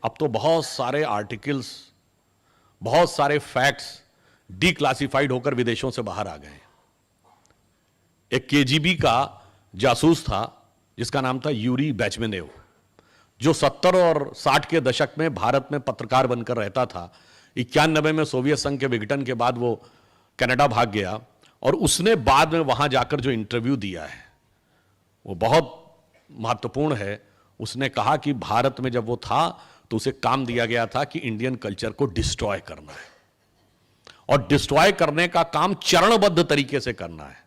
अब तो बहुत सारे आर्टिकल्स, बहुत सारे फैक्ट्स डीक्लासिफाइड होकर विदेशों से बाहर आ गए। एक केजीबी का जासूस था जिसका नाम था यूरी बेचमेनेव, जो 70 और 60 के दशक में भारत में पत्रकार बनकर रहता था। 91 में सोवियत संघ के विघटन के बाद वो कनाडा भाग गया और उसने बाद में वहां जाकर जो इंटरव्यू दिया है वो बहुत महत्वपूर्ण है। उसने कहा कि भारत में जब वो था तो उसे काम दिया गया था कि इंडियन कल्चर को डिस्ट्रॉय करना है, और डिस्ट्रॉय करने का काम चरणबद्ध तरीके से करना है।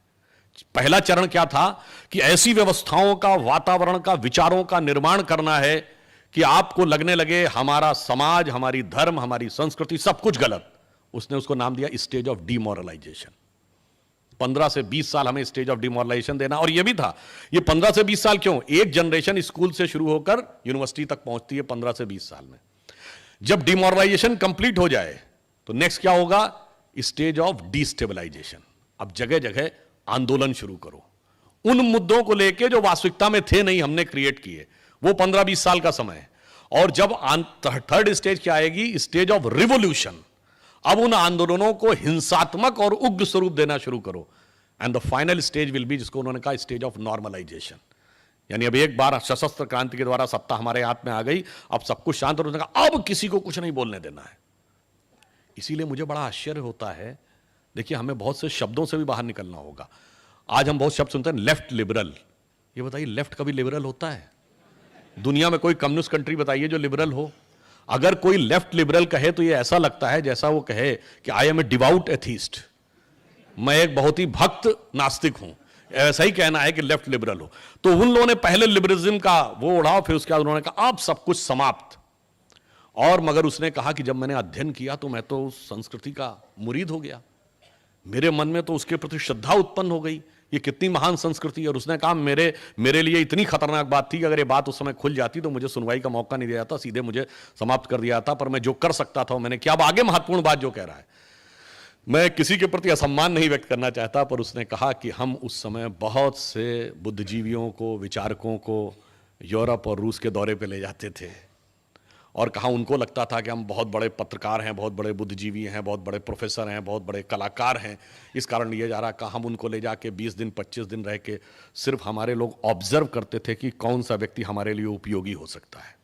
पहला चरण क्या था कि ऐसी व्यवस्थाओं का, वातावरण का, विचारों का निर्माण करना है कि आपको लगने लगे हमारा समाज, हमारी धर्म, हमारी संस्कृति सब कुछ गलत। उसने उसको नाम दिया स्टेज ऑफ डीमोरलाइजेशन। 15 से 20 साल हमें स्टेज ऑफ डीमोरलाइजेशन देना। और यह भी था, ये 15 से 20 साल क्यों, एक जनरेशन स्कूल से शुरू होकर यूनिवर्सिटी तक पहुंचती है 15 से 20 साल में। जब डीमोरलाइजेशन कंप्लीट हो जाए तो नेक्स्ट क्या होगा, स्टेज ऑफ डीस्टेबलाइजेशन। अब जगह जगह आंदोलन शुरू करो उन मुद्दों को लेके जो वास्तविकता में थे नहीं, हमने क्रिएट किए। वो 15-20 साल का समय है। और जब थर्ड स्टेज क्या आएगी, स्टेज ऑफ रिवोल्यूशन। अब उन आंदोलनों को हिंसात्मक और उग्र स्वरूप देना शुरू करो। And the final stage will be, जिसको उन्होंने कहा स्टेज ऑफ नॉर्मलाइजेशन। यानी अब एक बार सशस्त्र क्रांति के द्वारा सत्ता हमारे हाथ में आ गई, अब सब कुछ शांत, और उसने कहा अब किसी को कुछ नहीं बोलने देना है। इसीलिए मुझे बड़ा आश्चर्य होता है, देखिए हमें बहुत से शब्दों से भी बाहर निकलना होगा। आज हम बहुत शब्द सुनते हैं, लेफ्ट लिबरल। ये बताइए, लेफ्ट कभी लिबरल होता है? दुनिया में कोई कम्युनिस्ट कंट्री बताइए जो लिबरल हो। अगर कोई लेफ्ट लिबरल कहे तो ये ऐसा लगता है जैसा वो कहे कि I am a devout atheist, मैं एक बहुत ही भक्त नास्तिक हूं। ऐसा ही कहना है कि लेफ्ट लिबरल हो। तो उन लोगों ने पहले लिबरलिज्म का वो उड़ाओ, फिर उसके बाद उन्होंने कहा अब सब कुछ समाप्त। और मगर उसने कहा कि जब मैंने अध्ययन किया तो मैं तो उस संस्कृति का मुरीद हो गया, मेरे मन में तो उसके प्रति श्रद्धा उत्पन्न हो गई, ये कितनी महान संस्कृति। और उसने कहा मेरे लिए इतनी खतरनाक बात थी कि अगर ये बात उस समय खुल जाती तो मुझे सुनवाई का मौका नहीं दिया जाता, सीधे मुझे समाप्त कर दिया था। पर मैं जो कर सकता था मैंने किया। अब आगे महत्वपूर्ण बात जो कह रहा है, मैं किसी के प्रति असम्मान नहीं व्यक्त करना चाहता, पर उसने कहा कि हम उस समय बहुत से बुद्धिजीवियों को, विचारकों को यूरोप और रूस के दौरे पे ले जाते थे, और कहा उनको लगता था कि हम बहुत बड़े पत्रकार हैं, बहुत बड़े बुद्धिजीवी हैं, बहुत बड़े प्रोफेसर हैं, बहुत बड़े कलाकार हैं, इस कारण लिए जा रहा। कहा हम उनको ले जाके 20 दिन 25 दिन रह के सिर्फ हमारे लोग ऑब्जर्व करते थे कि कौन सा व्यक्ति हमारे लिए उपयोगी हो सकता है,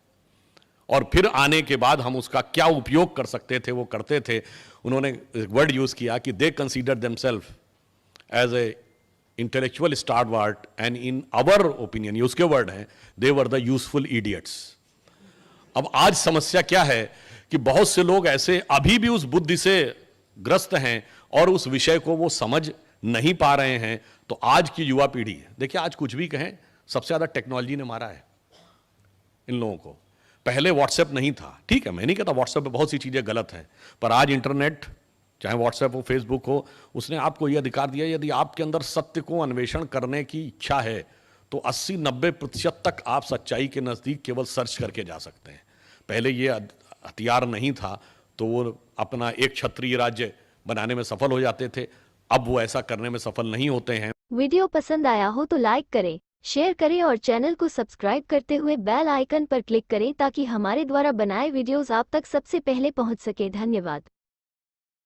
और फिर आने के बाद हम उसका क्या उपयोग कर सकते थे वो करते थे। उन्होंने वर्ड यूज किया कि they consider themselves as a intellectual stalwart and in our opinion, ये उसके वर्ड हैं, they were the useful idiots. अब आज समस्या क्या है कि बहुत से लोग ऐसे अभी भी उस बुद्धि से ग्रस्त हैं और उस विषय को वो समझ नहीं पा रहे हैं। तो आज की युवा पीढ़ी, देखिए आज कुछ भी कहें, सबसे ज्यादा टेक्नोलॉजी ने मारा है इन लोगों को। पहले व्हाट्सएप नहीं था, ठीक है, मैं नहीं कहता व्हाट्सएप पे बहुत सी चीजें गलत हैं, पर आज इंटरनेट, चाहे व्हाट्सएप हो, फेसबुक हो, उसने आपको यह अधिकार दिया, यदि आपके अंदर सत्य को अन्वेषण करने की इच्छा है तो 80-90% तक आप सच्चाई के नजदीक केवल सर्च करके जा सकते हैं। पहले ये हथियार नहीं था तो वो अपना एक क्षत्रिय राज्य बनाने में सफल हो जाते थे, अब वो ऐसा करने में सफल नहीं होते हैं। वीडियो पसंद आया हो तो लाइक करें, शेयर करें और चैनल को सब्सक्राइब करते हुए बेल आइकन पर क्लिक करें ताकि हमारे द्वारा बनाए वीडियोस आप तक सबसे पहले पहुंच सके। धन्यवाद।